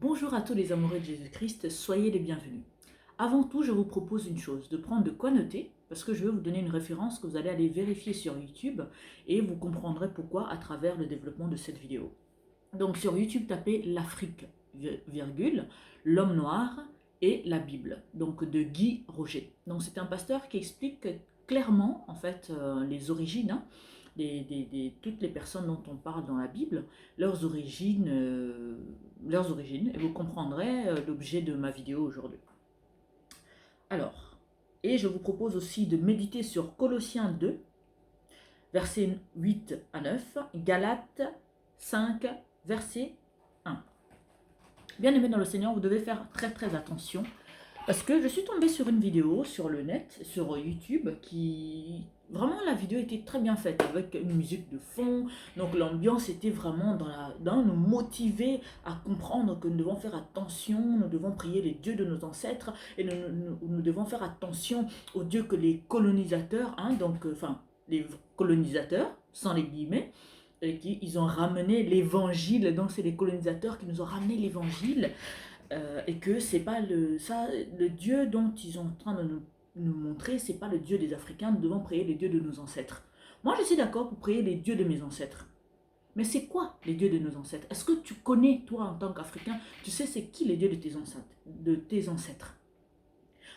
Bonjour à tous les amoureux de Jésus-Christ, soyez les bienvenus. Avant tout, je vous propose une chose, de prendre de quoi noter, parce que je vais vous donner une référence que vous allez aller vérifier sur YouTube et vous comprendrez pourquoi à travers le développement de cette vidéo. Donc sur YouTube, tapez l'Afrique, virgule, l'homme noir et la Bible, donc de Guy Roger. Donc c'est un pasteur qui explique clairement en fait les origines, toutes les personnes dont on parle dans la Bible, leurs origines, et vous comprendrez l'objet de ma vidéo aujourd'hui. Alors, et je vous propose aussi de méditer sur Colossiens 2, versets 8 à 9, Galates 5, verset 1. Bien aimé dans le Seigneur, vous devez faire très attention parce que je suis tombée sur une vidéo sur le net, sur YouTube, qui... Vraiment, la vidéo était très bien faite, avec une musique de fond. Donc l'ambiance était vraiment dans nous motiver à comprendre que nous devons faire attention, nous devons prier les dieux de nos ancêtres, et nous devons faire attention aux dieux que les colonisateurs, les colonisateurs, sans les guillemets, ils ont ramené l'évangile, donc c'est les colonisateurs qui nous ont ramené l'évangile, et que c'est pas le Dieu dont ils sont en train de nous montrer, c'est pas le Dieu des Africains, nous devons prier les dieux de nos ancêtres. Moi je suis d'accord pour prier les dieux de mes ancêtres. Mais c'est quoi les dieux de nos ancêtres? Est-ce que tu connais, toi en tant qu'Africain, tu sais c'est qui les dieux de tes ancêtres?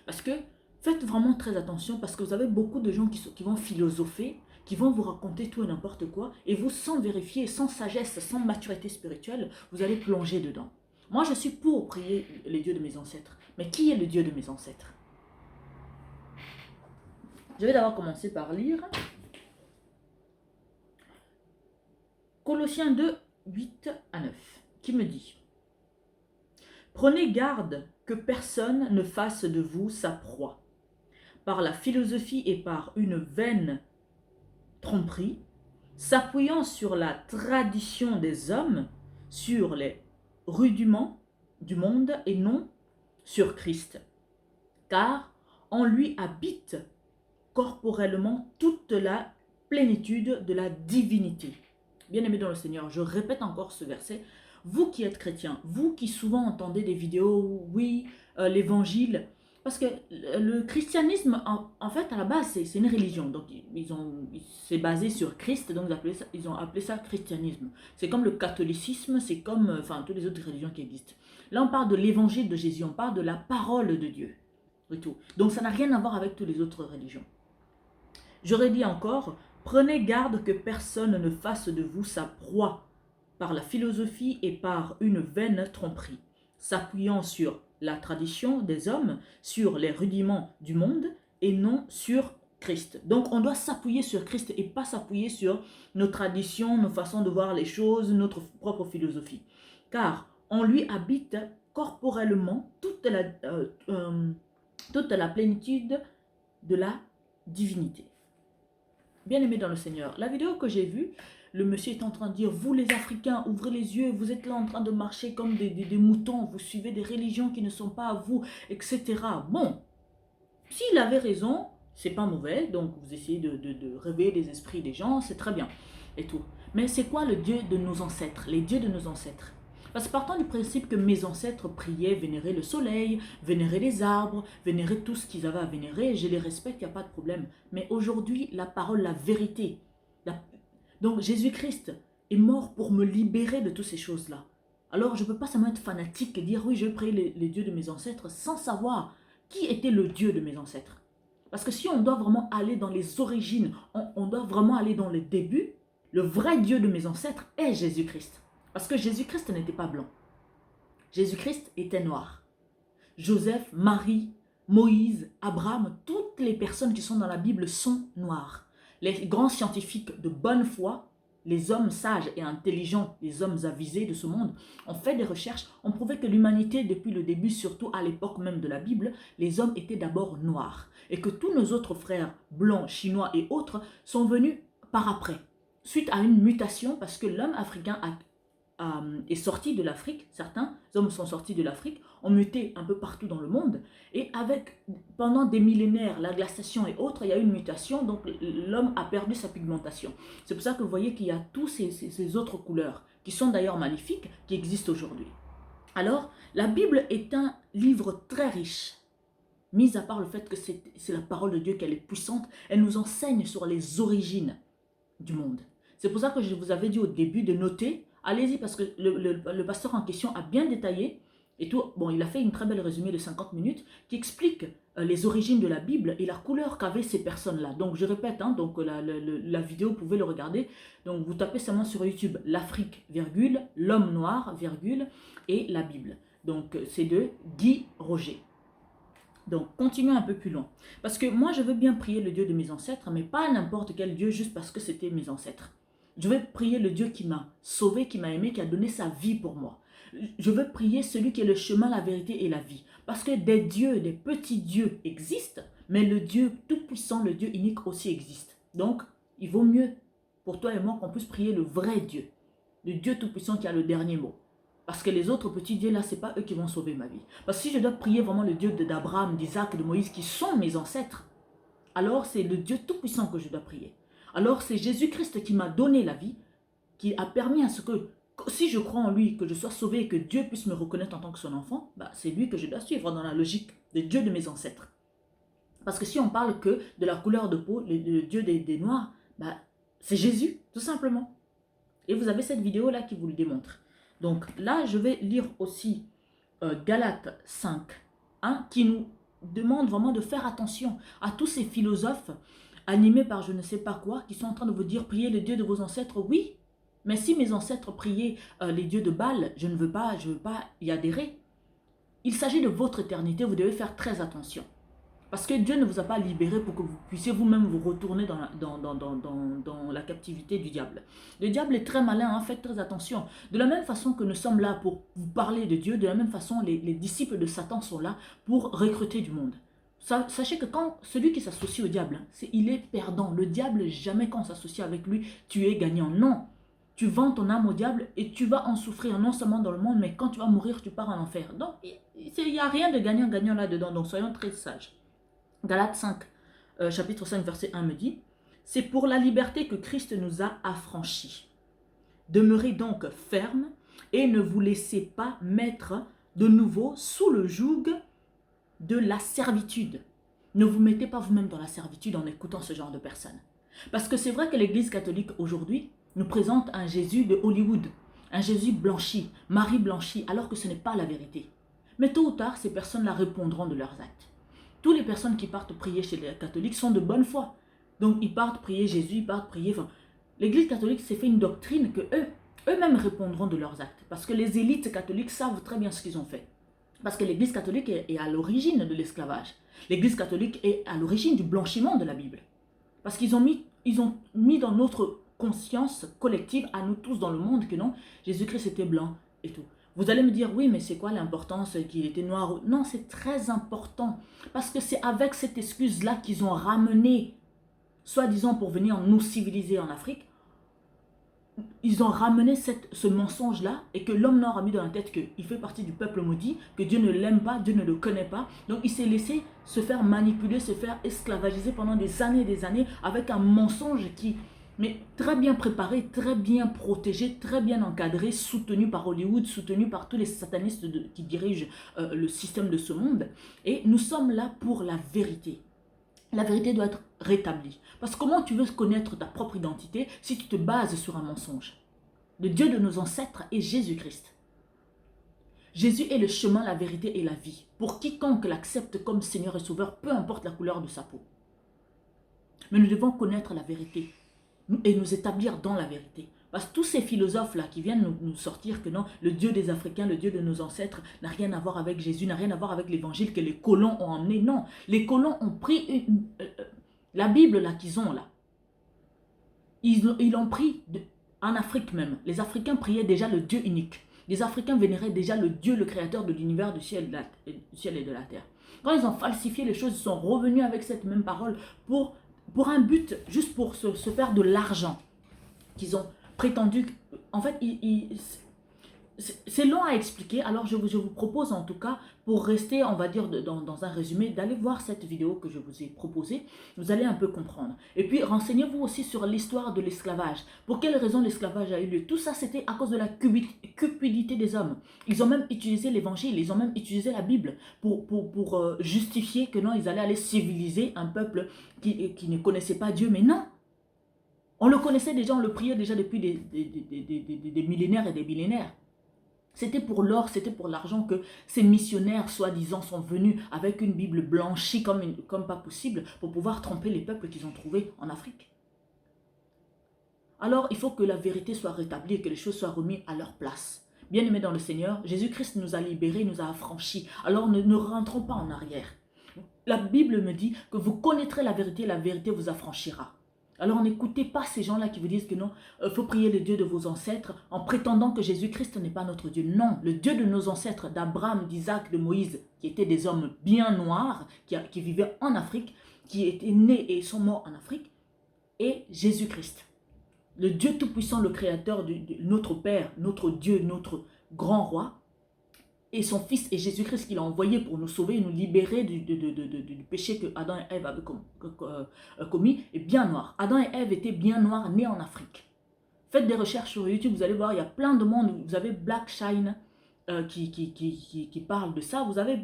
Parce que faites vraiment très attention, parce que vous avez beaucoup de gens qui vont philosopher, qui vont vous raconter tout et n'importe quoi, et vous, sans vérifier, sans sagesse, sans maturité spirituelle, vous allez plonger dedans. Moi, je suis pour prier les dieux de mes ancêtres. Mais qui est le Dieu de mes ancêtres? Je vais d'abord commencer par lire Colossiens 2, 8 à 9, qui me dit: Prenez garde que personne ne fasse de vous sa proie, par la philosophie et par une vaine tromperie, s'appuyant sur la tradition des hommes, sur les rudiments du monde et non sur Christ. Car en lui habite corporellement toute la plénitude de la divinité. Bien-aimés dans le Seigneur, je répète encore ce verset. Vous qui êtes chrétiens, vous qui souvent entendez des vidéos, oui, l'évangile, parce que le christianisme, en fait, à la base, c'est une religion. Donc, c'est basé sur Christ, donc ils ont appelé ça christianisme. C'est comme le catholicisme, c'est comme toutes les autres religions qui existent. Là, on parle de l'évangile de Jésus, on parle de la parole de Dieu. Et tout. Donc, ça n'a rien à voir avec toutes les autres religions. J'aurais dit encore, prenez garde que personne ne fasse de vous sa proie par la philosophie et par une vaine tromperie, s'appuyant sur la tradition des hommes, sur les rudiments du monde et non sur Christ. Donc on doit s'appuyer sur Christ et pas s'appuyer sur nos traditions, nos façons de voir les choses, notre propre philosophie. Car en lui habite corporellement toute la plénitude de la divinité. Bien-aimés dans le Seigneur, la vidéo que j'ai vue, le monsieur est en train de dire, vous les Africains, ouvrez les yeux, vous êtes là en train de marcher comme des moutons, vous suivez des religions qui ne sont pas à vous, etc. Bon, s'il avait raison, c'est pas mauvais, donc vous essayez de réveiller les esprits des gens, c'est très bien, et tout. Mais c'est quoi le Dieu de nos ancêtres, les dieux de nos ancêtres? Parce que partant du principe que mes ancêtres priaient, vénéraient le soleil, vénéraient les arbres, vénéraient tout ce qu'ils avaient à vénérer, je les respecte, il n'y a pas de problème. Mais aujourd'hui, la parole, la vérité. Donc Jésus-Christ est mort pour me libérer de toutes ces choses-là. Alors je ne peux pas seulement être fanatique et dire oui, je prie les dieux de mes ancêtres sans savoir qui était le Dieu de mes ancêtres. Parce que si on doit vraiment aller dans les origines, on doit vraiment aller dans les débuts, le vrai Dieu de mes ancêtres est Jésus-Christ. Parce que Jésus-Christ n'était pas blanc. Jésus-Christ était noir. Joseph, Marie, Moïse, Abraham, toutes les personnes qui sont dans la Bible sont noires. Les grands scientifiques de bonne foi, les hommes sages et intelligents, les hommes avisés de ce monde, ont fait des recherches, ont prouvé que l'humanité, depuis le début, surtout à l'époque même de la Bible, les hommes étaient d'abord noirs. Et que tous nos autres frères, blancs, chinois et autres, sont venus par après, suite à une mutation, parce que l'homme africain est sorti de l'Afrique, certains hommes sont sortis de l'Afrique, ont muté un peu partout dans le monde, et pendant des millénaires, la glaciation et autres, il y a eu une mutation, donc l'homme a perdu sa pigmentation. C'est pour ça que vous voyez qu'il y a tous ces autres couleurs, qui sont d'ailleurs magnifiques, qui existent aujourd'hui. Alors, la Bible est un livre très riche. Mis à part le fait que c'est la parole de Dieu, qu'elle est puissante, elle nous enseigne sur les origines du monde. C'est pour ça que je vous avais dit au début de noter. Allez-y, parce que le pasteur en question a bien détaillé et tout. Bon, il a fait une très belle résumé de 50 minutes qui explique les origines de la Bible et la couleur qu'avaient ces personnes-là. Donc, je répète, hein, donc la vidéo, vous pouvez le regarder. Donc, vous tapez seulement sur YouTube l'Afrique, virgule, l'homme noir, virgule, et la Bible. Donc, c'est de Guy Roger. Donc, continuons un peu plus loin. Parce que moi, je veux bien prier le Dieu de mes ancêtres, mais pas n'importe quel Dieu juste parce que c'était mes ancêtres. Je veux prier le Dieu qui m'a sauvé, qui m'a aimé, qui a donné sa vie pour moi. Je veux prier celui qui est le chemin, la vérité et la vie. Parce que des dieux, des petits dieux existent, mais le Dieu tout-puissant, le Dieu unique aussi existe. Donc, il vaut mieux pour toi et moi qu'on puisse prier le vrai Dieu. Le Dieu tout-puissant qui a le dernier mot. Parce que les autres petits dieux là, ce n'est pas eux qui vont sauver ma vie. Parce que si je dois prier vraiment le Dieu d'Abraham, d'Isaac, de Moïse, qui sont mes ancêtres, alors c'est le Dieu tout-puissant que je dois prier. Alors c'est Jésus-Christ qui m'a donné la vie, qui a permis à ce que, si je crois en lui, que je sois sauvé et que Dieu puisse me reconnaître en tant que son enfant, bah, c'est lui que je dois suivre dans la logique de Dieu de mes ancêtres. Parce que si on parle que de la couleur de peau, le Dieu des Noirs, bah, c'est Jésus, tout simplement. Et vous avez cette vidéo là qui vous le démontre. Donc là, je vais lire aussi Galates 5, hein, qui nous demande vraiment de faire attention à tous ces philosophes animés par je ne sais pas quoi, qui sont en train de vous dire, priez les dieux de vos ancêtres, oui, mais si mes ancêtres priaient les dieux de Baal, je ne veux pas y adhérer. Il s'agit de votre éternité, vous devez faire très attention. Parce que Dieu ne vous a pas libéré pour que vous puissiez vous-même vous retourner dans la captivité du diable. Le diable est très malin, hein, faites très attention. De la même façon que nous sommes là pour vous parler de Dieu, de la même façon les disciples de Satan sont là pour recruter du monde. Sachez que quand celui qui s'associe au diable, il est perdant. Le diable, jamais quand on s'associe avec lui, tu es gagnant. Non, tu vends ton âme au diable et tu vas en souffrir non seulement dans le monde, mais quand tu vas mourir, tu pars en enfer. Donc, il n'y a rien de gagnant-gagnant là-dedans, donc soyons très sages. Galates 5, chapitre 5, verset 1 me dit, « C'est pour la liberté que Christ nous a affranchis. Demeurez donc fermes et ne vous laissez pas mettre de nouveau sous le joug de la servitude. » Ne vous mettez pas vous-même dans la servitude en écoutant ce genre de personnes. Parce que c'est vrai que l'Église catholique aujourd'hui nous présente un Jésus de Hollywood, un Jésus blanchi, Marie blanchie, alors que ce n'est pas la vérité. Mais tôt ou tard, ces personnes-là répondront de leurs actes. Toutes les personnes qui partent prier chez les catholiques sont de bonne foi. Donc, ils partent prier Jésus, ils partent prier... Enfin, l'Église catholique s'est fait une doctrine que eux-mêmes répondront de leurs actes. Parce que les élites catholiques savent très bien ce qu'ils ont fait. Parce que l'Église catholique est à l'origine de l'esclavage. L'Église catholique est à l'origine du blanchiment de la Bible. Parce qu'ils ont mis dans notre conscience collective, à nous tous dans le monde, que non, Jésus-Christ était blanc et tout. Vous allez me dire, oui, mais c'est quoi l'importance qu'il était noir? Non, c'est très important. Parce que c'est avec cette excuse-là qu'ils ont ramené, soi-disant pour venir nous civiliser en Afrique, ils ont ramené ce mensonge-là et que l'homme noir a mis dans la tête qu'il fait partie du peuple maudit, que Dieu ne l'aime pas, Dieu ne le connaît pas. Donc il s'est laissé se faire manipuler, se faire esclavagiser pendant des années avec un mensonge qui... Mais très bien préparé, très bien protégé, très bien encadré, soutenu par Hollywood, soutenu par tous les satanistes qui dirigent le système de ce monde. Et nous sommes là pour la vérité. La vérité doit être rétablie. Parce que comment tu veux connaître ta propre identité si tu te bases sur un mensonge? Le Dieu de nos ancêtres est Jésus-Christ. Jésus est le chemin, la vérité et la vie. Pour quiconque l'accepte comme Seigneur et Sauveur, peu importe la couleur de sa peau. Mais nous devons connaître la vérité et nous établir dans la vérité. Parce que tous ces philosophes-là qui viennent nous sortir que non, le Dieu des Africains, le Dieu de nos ancêtres n'a rien à voir avec Jésus, n'a rien à voir avec l'évangile que les colons ont emmené. Non, les colons ont pris la Bible là qu'ils ont là. Ils l'ont pris en Afrique même. Les Africains priaient déjà le Dieu unique. Les Africains vénéraient déjà le Dieu, le créateur de l'univers, du ciel et de la terre. Quand ils ont falsifié les choses, ils sont revenus avec cette même parole pour un but, juste pour se faire de l'argent qu'ils ont prétendu. En fait, c'est long à expliquer, alors je vous propose en tout cas, pour rester, on va dire, dans un résumé, d'aller voir cette vidéo que je vous ai proposée. Vous allez un peu comprendre. Et puis, renseignez-vous aussi sur l'histoire de l'esclavage. Pour quelles raisons l'esclavage a eu lieu? Tout ça, c'était à cause de la cupidité des hommes. Ils ont même utilisé l'évangile, ils ont même utilisé la Bible pour justifier que non, ils allaient aller civiliser un peuple qui ne connaissait pas Dieu. Mais non! On le connaissait déjà, on le priait déjà depuis des millénaires et des millénaires. C'était pour l'or, c'était pour l'argent que ces missionnaires, soi-disant, sont venus avec une Bible blanchie comme pas possible pour pouvoir tromper les peuples qu'ils ont trouvés en Afrique. Alors, il faut que la vérité soit rétablie et que les choses soient remises à leur place. Bien-aimés dans le Seigneur, Jésus-Christ nous a libérés, nous a affranchis. Alors, ne rentrons pas en arrière. La Bible me dit que vous connaîtrez la vérité vous affranchira. Alors n'écoutez pas ces gens-là qui vous disent que non, il faut prier le Dieu de vos ancêtres en prétendant que Jésus-Christ n'est pas notre Dieu. Non, le Dieu de nos ancêtres, d'Abraham, d'Isaac, de Moïse, qui étaient des hommes bien noirs, qui vivaient en Afrique, qui étaient nés et sont morts en Afrique, est Jésus-Christ. Le Dieu Tout-Puissant, le Créateur, notre Père, notre Dieu, notre grand roi, et son Fils est Jésus-Christ qu'il a envoyé pour nous sauver et nous libérer du péché que Adam et Ève avaient commis, est bien noir. Adam et Ève étaient bien noirs, nés en Afrique. Faites des recherches sur YouTube, vous allez voir, il y a plein de monde. Vous avez Black Shine qui parle de ça. Vous avez,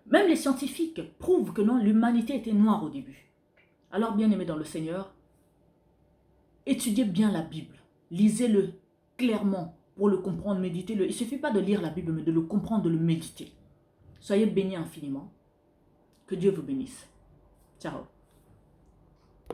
même les scientifiques prouvent que non, l'humanité était noire au début. Alors, bien aimés dans le Seigneur, étudiez bien la Bible. Lisez-le clairement. Pour le comprendre, méditez-le. Il ne suffit pas de lire la Bible, mais de le comprendre, de le méditer. Soyez bénis infiniment. Que Dieu vous bénisse. Ciao.